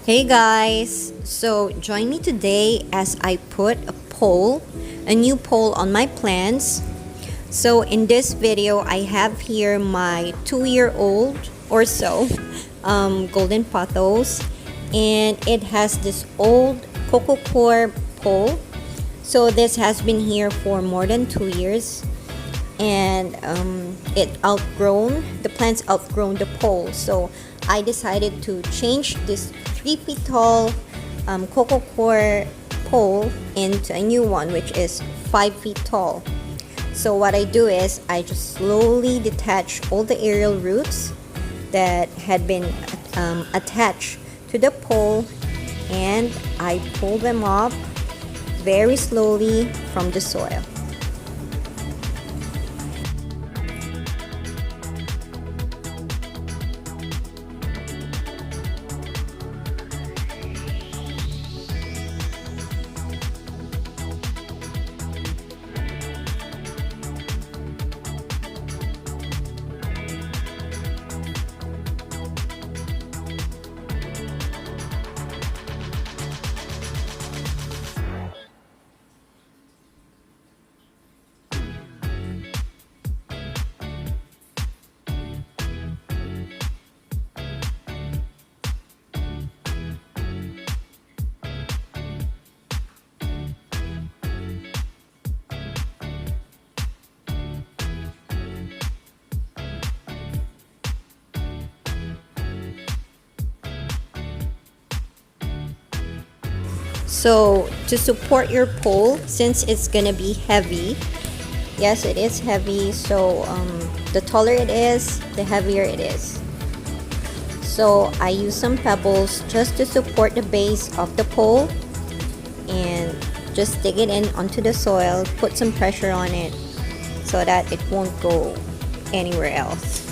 Hey guys! So join me today as I put a new poll on my plants. So in this video, I have here my 2-year-old or so golden pothos, and it has this old coco coir pole. So this has been here for more than 2 years, and the plants outgrown the pole. So I decided to change this 3 feet tall coco coir pole into a new one, which is 5 feet tall. So what I do is I just slowly detach all the aerial roots that had been attached to the pole, and I pull them up very slowly from the soil. So to support your pole, since it's gonna be heavy, yes, it is heavy, so the taller it is, the heavier it is. So I use some pebbles just to support the base of the pole, and just dig it in onto the soil, put some pressure on it so that it won't go anywhere else.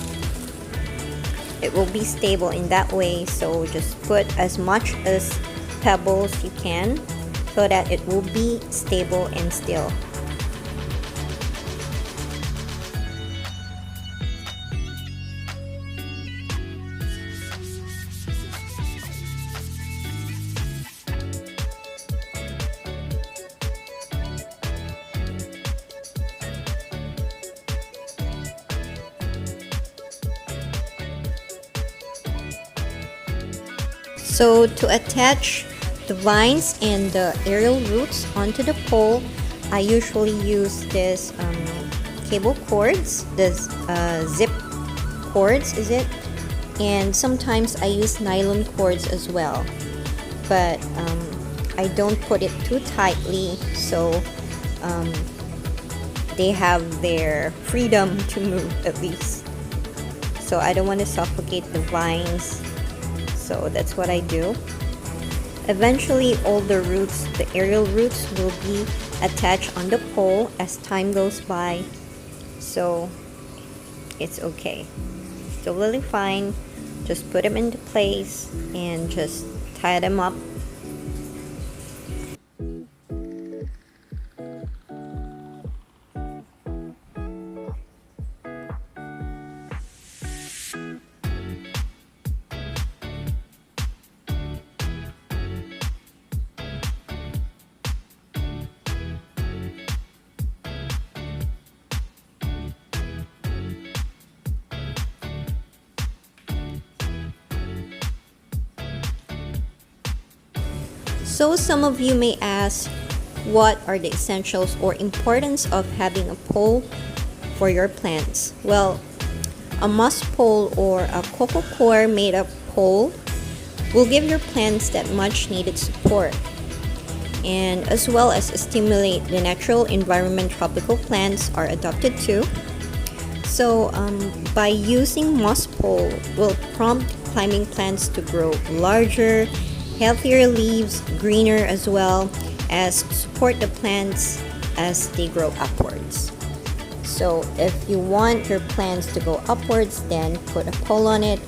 It will be stable in that way, so just put as much as pebbles you can so that it will be stable and still. So to attach the vines and the aerial roots onto the pole, I usually use this cable cords, this zip cords is it, and sometimes I use nylon cords as well, but I don't put it too tightly, so they have their freedom to move at least. So I don't want to suffocate the vines, so that's what I do. Eventually, all the roots, the aerial roots, will be attached on the pole as time goes by, so it's okay. Totally fine. Just put them into place and just tie them up. So some of you may ask, what are the essentials or importance of having a pole for your plants? Well, a moss pole or a coco coir made up pole will give your plants that much needed support, and as well as stimulate the natural environment tropical plants are adapted to. So by using moss pole will prompt climbing plants to grow larger, healthier leaves, greener, as well as support the plants as they grow upwards. So if you want your plants to go upwards, then put a pole on it.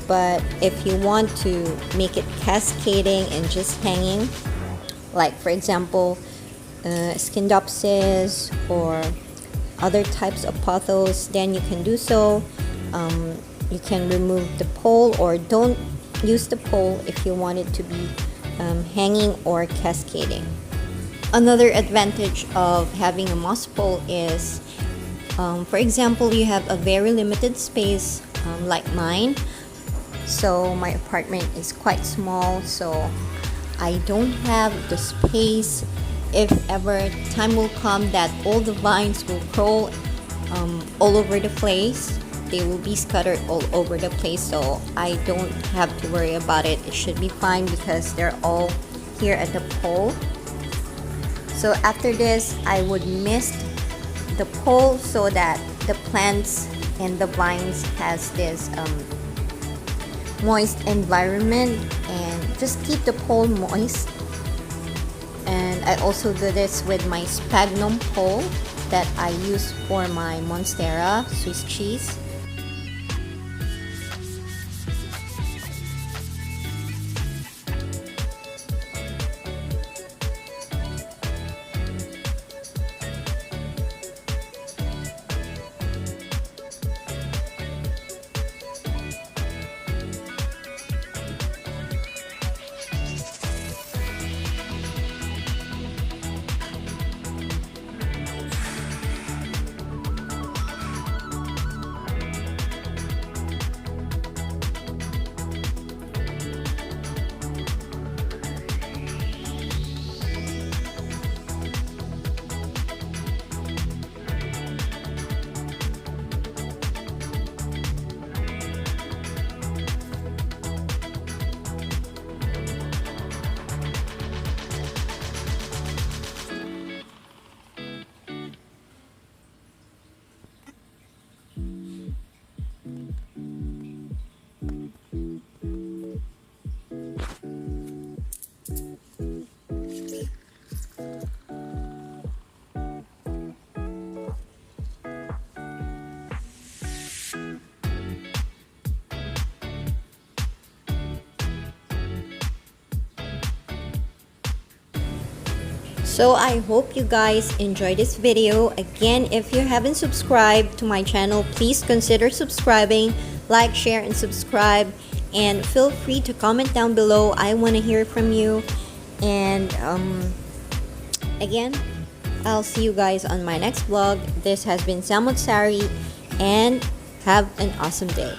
But if you want to make it cascading and just hanging, like for example Scindapsus or other types of pothos, then you can do so. You can remove the pole, or don't use the pole if you want it to be hanging or cascading. Another advantage of having a moss pole is, for example, you have a very limited space like mine. So my apartment is quite small, so I don't have the space. If ever time will come that all the vines will grow all over the place, they will be scattered all over the place, so I don't have to worry about it. It should be fine because they're all here at the pole. So after this, I would mist the pole so that the plants and the vines has this moist environment, and just keep the pole moist. And I also do this with my sphagnum pole that I use for my Monstera Swiss cheese. So I hope you guys enjoyed this video. Again, if you haven't subscribed to my channel, please consider subscribing, like, share, and subscribe. And feel free to comment down below. I want to hear from you. And again, I'll see you guys on my next vlog. This has been Sam Motsari, and have an awesome day.